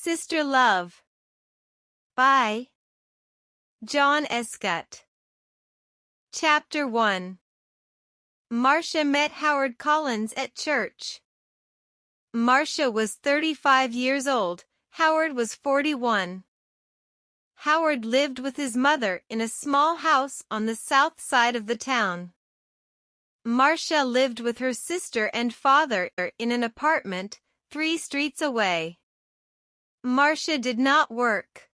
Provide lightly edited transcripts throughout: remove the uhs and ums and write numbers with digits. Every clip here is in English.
Sister Love by John Escott. Chapter 1. Marcia met Howard Collins at church. Marcia was 35 years old, Howard was 41. Howard lived with his mother in a small house on the south side of the town. Marcia lived with her sister and father in an apartment 3 streets away. Marcia did not work.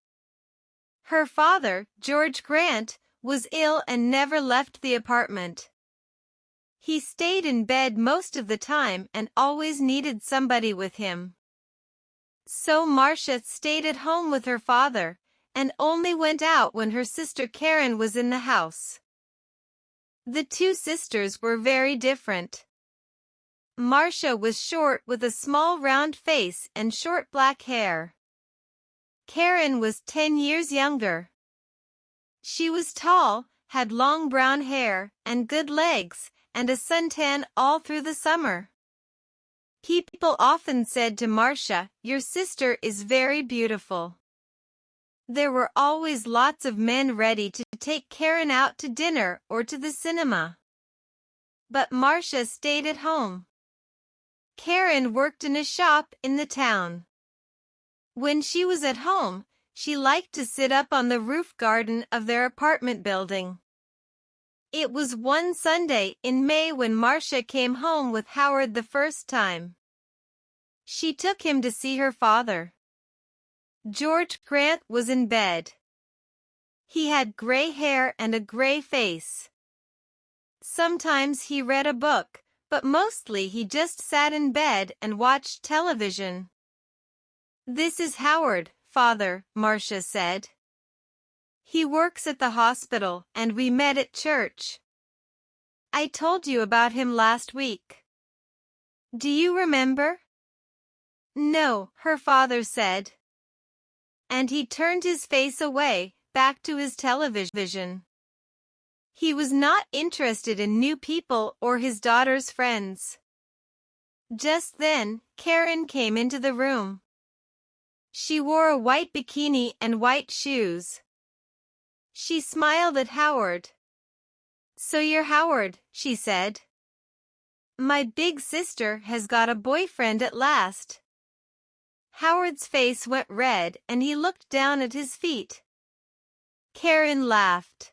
Her father, George Grant, was ill and never left the apartment. He stayed in bed most of the time and always needed somebody with him. So Marcia stayed at home with her father and only went out when her sister Karen was in the house. The two sisters were very different. Marcia was short with a small round face and short black hair. Karen was 10 years younger. She was tall, had long brown hair and good legs, and a suntan all through the summer. People often said to Marcia, "Your sister is very beautiful." There were always lots of men ready to take Karen out to dinner or to the cinema. But Marcia stayed at home. Karen worked in a shop in the town. When she was at home, she liked to sit up on the roof garden of their apartment building. It was one Sunday in May when Marcia came home with Howard the first time. She took him to see her father. George Grant was in bed. He had gray hair and a gray face. Sometimes he read a book, but mostly he just sat in bed and watched television. "This is Howard, Father," Marcia said. "He works at the hospital and we met at church. I told you about him last week. Do you remember?" "No," her father said. And he turned his face away, back to his television. He was not interested in new people or his daughter's friends. Just then, Karen came into the room. She wore a white bikini and white shoes. She smiled at Howard. "So you're Howard," she said. "My big sister has got a boyfriend at last." Howard's face went red and he looked down at his feet. Karen laughed.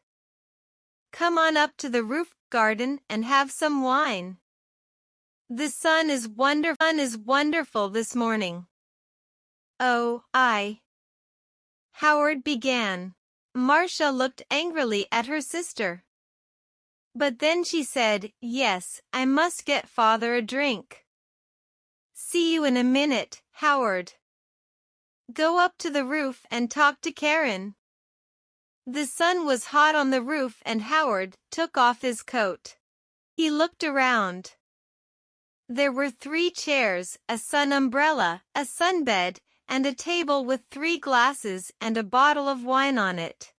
"Come on up to the roof garden and have some wine. The sun is wonderful this morning." "Oh, Howard began. Marcia looked angrily at her sister. But then she said, "Yes, I must get father a drink." "See you in a minute, Howard. Go up to the roof and talk to Karen." The sun was hot on the roof and Howard took off his coat. He looked around. There were 3 chairs, a sun umbrella, a sunbed, and a table with 3 glasses and a bottle of wine on it.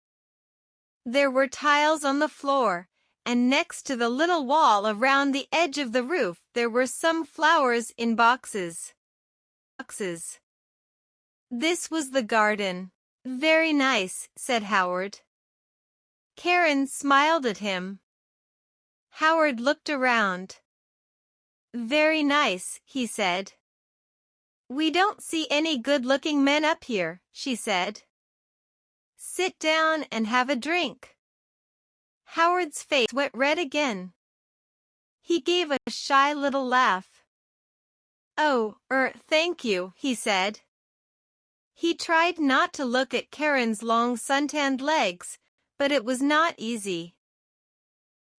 There were tiles on the floor, and next to the little wall around the edge of the roof there were some flowers in boxes. This was the garden. "Very nice," said Howard. Karen smiled at him. Howard looked around. "Very nice," he said. "We don't see any good-looking men up here," she said. "Sit down and have a drink." Howard's face went red again. He gave a shy little laugh. "Oh, thank you," he said. He tried not to look at Karen's long suntanned legs, but it was not easy.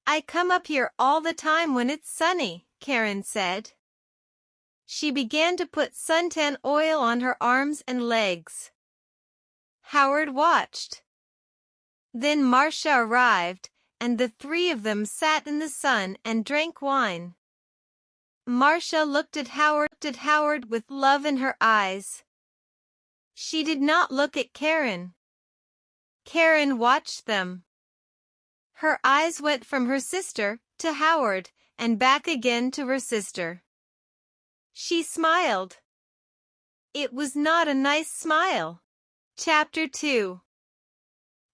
"I come up here all the time when it's sunny," Karen said. She began to put suntan oil on her arms and legs. Howard watched. Then Marcia arrived, and the 3 of them sat in the sun and drank wine. Marcia looked at Howard with love in her eyes. She did not look at Karen. Karen watched them. Her eyes went from her sister to Howard and back again to her sister. She smiled. It was not a nice smile. Chapter 2.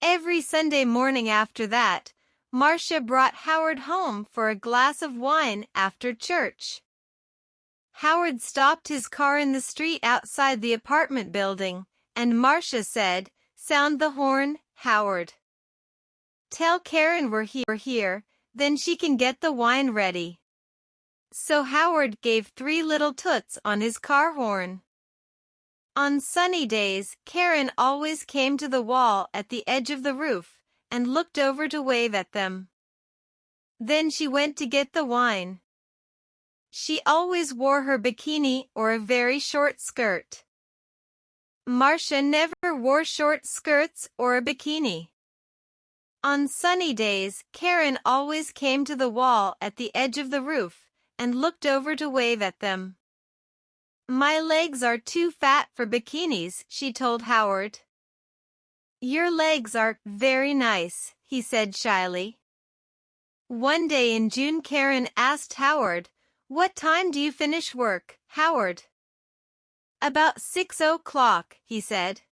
Every Sunday morning after that, Marcia brought Howard home for a glass of wine after church. Howard stopped his car in the street outside the apartment building, and Marcia said, "Sound the horn, Howard. Tell Karen we're here, then she can get the wine ready." So Howard gave 3 little toots on his car horn. On sunny days, Karen always came to the wall at the edge of the roof and looked over to wave at them. Then she went to get the wine. She always wore her bikini or a very short skirt. Marcia never wore short skirts or a bikini. On sunny days, Karen always came to the wall at the edge of the roof and looked over to wave at them. "My legs are too fat for bikinis," she told Howard. "Your legs are very nice," he said shyly. One day in June, Karen asked Howard, "What time do you finish work, Howard?" "About 6 o'clock," he said.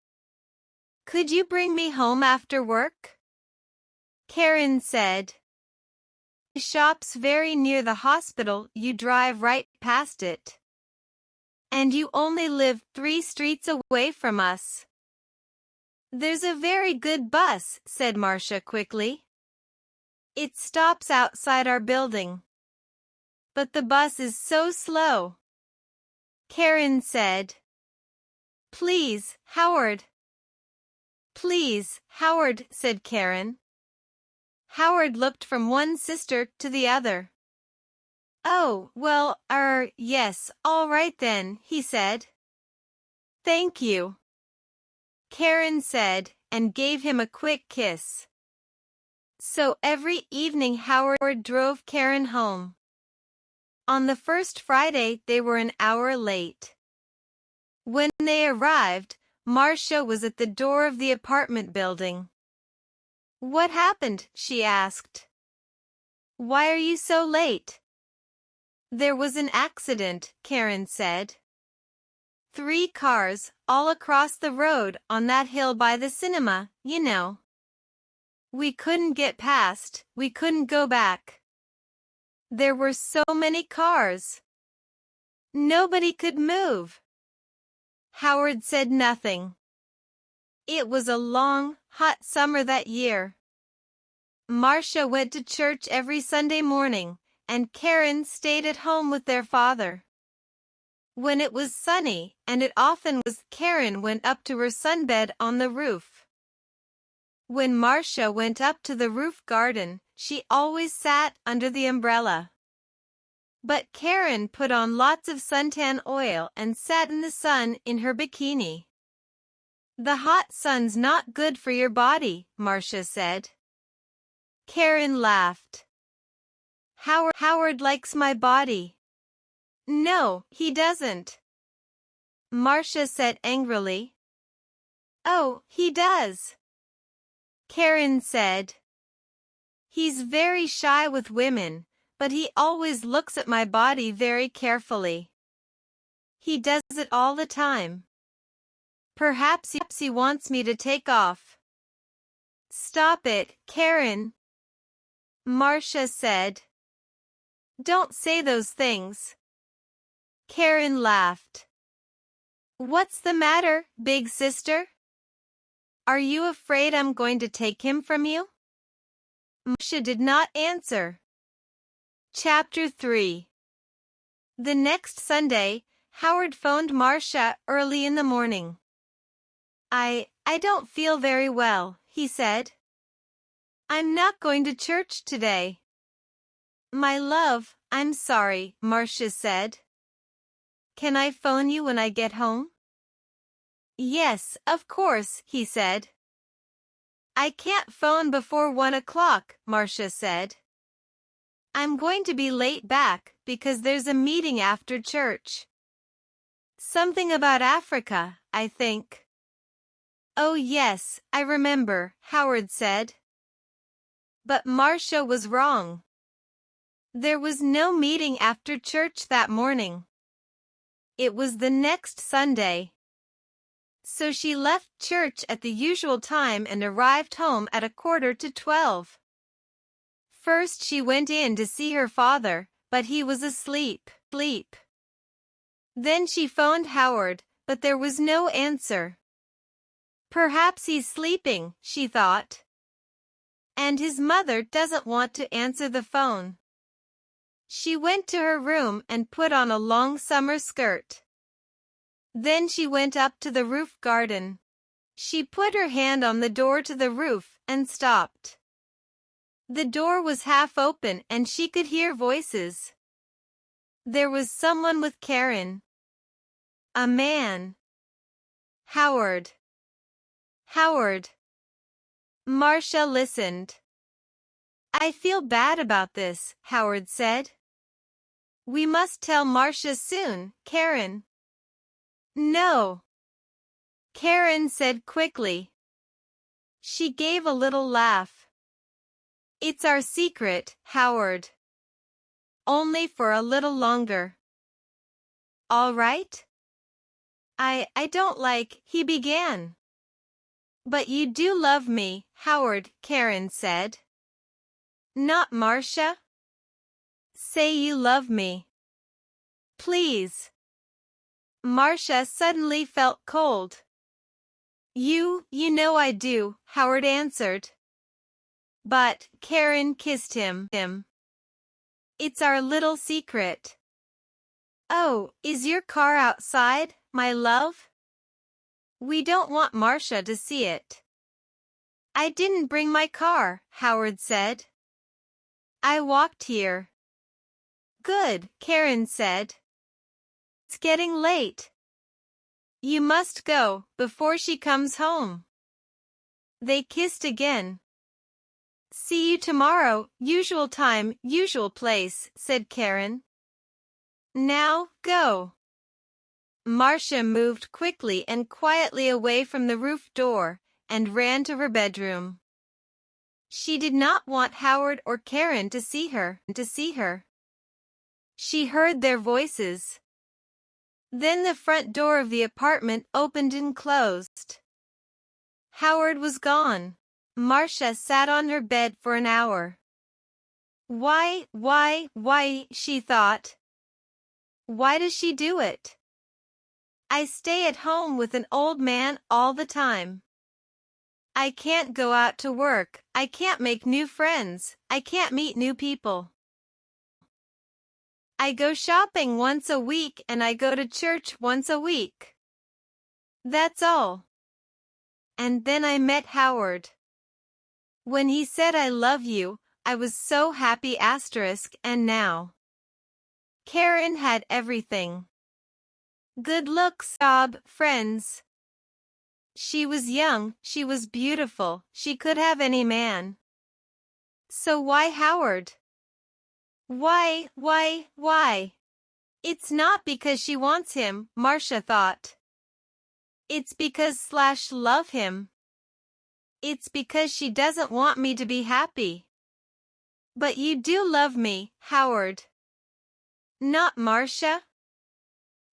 "Could you bring me home after work?" Karen said. "The shop's very near the hospital. You drive right past it. And you only live 3 streets away from us." "There's a very good bus," said Marcia quickly. "It stops outside our building. But the bus is so slow." Karen said. "Please, Howard." "Please, Howard," said Karen. Howard looked from one sister to the other. "Oh, well, yes, all right then," he said. "Thank you," Karen said, and gave him a quick kiss. So every evening Howard drove Karen home. On the first Friday they were an hour late. When they arrived, Marcia was at the door of the apartment building. "What happened?" she asked. "Why are you so late?" "There was an accident," Karen said. 3 cars, all across the road on that hill by the cinema, you know. We couldn't get past, we couldn't go back. There were so many cars. Nobody could move." Howard said nothing. It was a long, hot summer that year. Marcia went to church every Sunday morning, and Karen stayed at home with their father. When it was sunny, and it often was, Karen went up to her sunbed on the roof. When Marcia went up to the roof garden, she always sat under the umbrella. But Karen put on lots of suntan oil and sat in the sun in her bikini. "The hot sun's not good for your body," Marcia said. Karen laughed. Howard likes my body." "No, he doesn't," Marcia said angrily. "Oh, he does," Karen said. "He's very shy with women, but he always looks at my body very carefully. He does it all the time. Perhaps he wants me to take off." "Stop it, Karen," Marcia said. "Don't say those things." Karen laughed. "What's the matter, big sister? Are you afraid I'm going to take him from you?" Marcia did not answer. Chapter 3. The next Sunday, Howard phoned Marcia early in the morning. I don't feel very well," he said. "I'm not going to church today." "My love, I'm sorry," Marcia said. "Can I phone you when I get home?" "Yes, of course," he said. "I can't phone before 1 o'clock," Marcia said. "I'm going to be late back because there's a meeting after church. Something about Africa, I think." "Oh yes, I remember," Howard said. But Marcia was wrong. There was no meeting after church that morning. It was the next Sunday. So she left church at the usual time and arrived home at 11:45. First she went in to see her father, but he was asleep. Then she phoned Howard, but there was no answer. Perhaps he's sleeping, she thought. And his mother doesn't want to answer the phone. She went to her room and put on a long summer skirt. Then she went up to the roof garden. She put her hand on the door to the roof and stopped. The door was half open and she could hear voices. There was someone with Karen. A man. Howard. Marcia listened. I feel bad about this, Howard said. We must tell Marcia soon, Karen. No. Karen said quickly. She gave a little laugh. It's our secret, Howard. Only for a little longer. All right? I don't like, he began. But you do love me, Howard, Karen said. Not Marcia? Say you love me. Please. Marcia suddenly felt cold. You know I do, Howard answered. But Karen kissed him. It's our little secret. Oh, is your car outside, my love? We don't want Marcia to see it. I didn't bring my car, Howard said. I walked here. Good, Karen said. It's getting late. You must go before she comes home. They kissed again. See you tomorrow, usual time, usual place, said Karen. Now, go. Marcia moved quickly and quietly away from the roof door and ran to her bedroom. She did not want Howard or Karen to see her. She heard their voices. Then the front door of the apartment opened and closed. Howard was gone. Marcia sat on her bed for an hour. Why, she thought. Why does she do it? I stay at home with an old man all the time. I can't go out to work, I can't make new friends, I can't meet new people. I go shopping once a week and I go to church once a week. That's all. And then I met Howard. When he said I love you, I was so happy and now. Karen had everything. Good looks, job, friends. She was young, she was beautiful, she could have any man. So why Howard? Why? It's not because she wants him, Marcia thought. It's because / love him. It's because she doesn't want me to be happy. But you do love me, Howard. Not Marcia?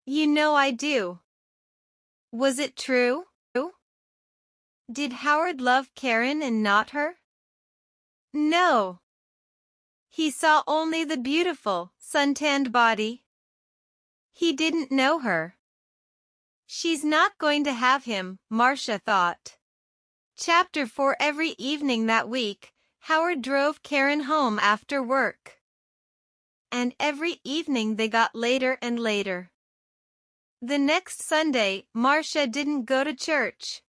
You know I do. Was it true? Did Howard love Karen and not her? No. He saw only the beautiful, suntanned body. He didn't know her. She's not going to have him, Marcia thought. Chapter 4 Every evening that week, Howard drove Karen home after work. And every evening they got later and later. The next Sunday, Marcia didn't go to church.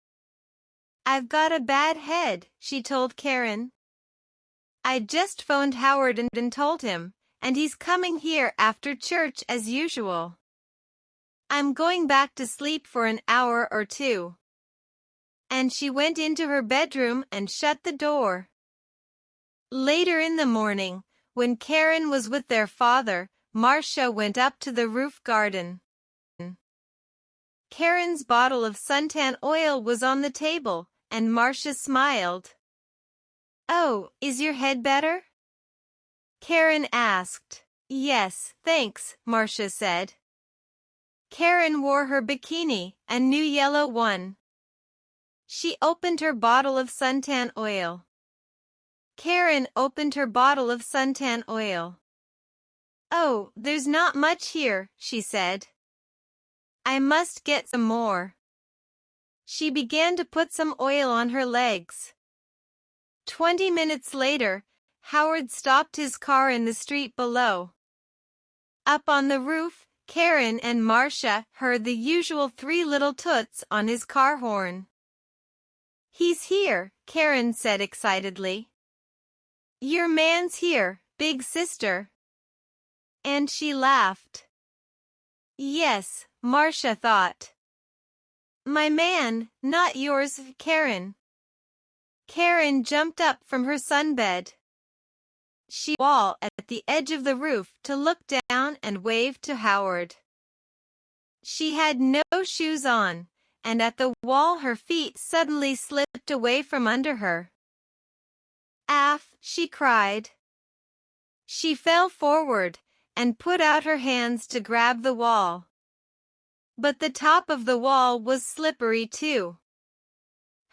I've got a bad head, she told Karen. I just phoned Howard and told him, and he's coming here after church as usual. I'm going back to sleep for an hour or two. And she went into her bedroom and shut the door. Later in the morning, when Karen was with their father, Marcia went up to the roof garden. Karen's bottle of suntan oil was on the table, and Marcia smiled. Oh, is your head better? Karen asked. Yes, thanks, Marcia said. Karen wore her bikini, a new yellow one. She opened her bottle of suntan oil. Karen opened her bottle of suntan oil. "Oh, there's not much here," she said. "I must get some more." She began to put some oil on her legs. 20 minutes later, Howard stopped his car in the street below. Up on the roof, Karen and Marcia heard the usual 3 little toots on his car horn. "He's here," Karen said excitedly. "Your man's here, big sister." And she laughed. Yes, Marcia thought. My man, not yours, Karen. Karen jumped up from her sunbed. She wall at the edge of the roof to look down and wave to Howard. She had no shoes on, and at the wall her feet suddenly slipped away from under her. "Aff!" she cried. She fell forward and put out her hands to grab the wall. But the top of the wall was slippery too.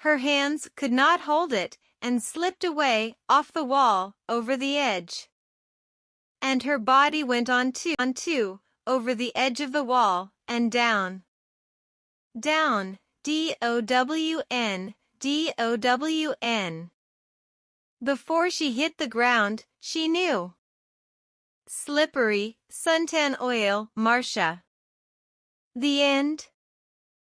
Her hands could not hold it and slipped away off the wall over the edge. And her body went on too, over the edge of the wall and down. Down, D-O-W-N, D-O-W-N. Before she hit the ground, she knew. Slippery, suntan oil, Marcia. The end.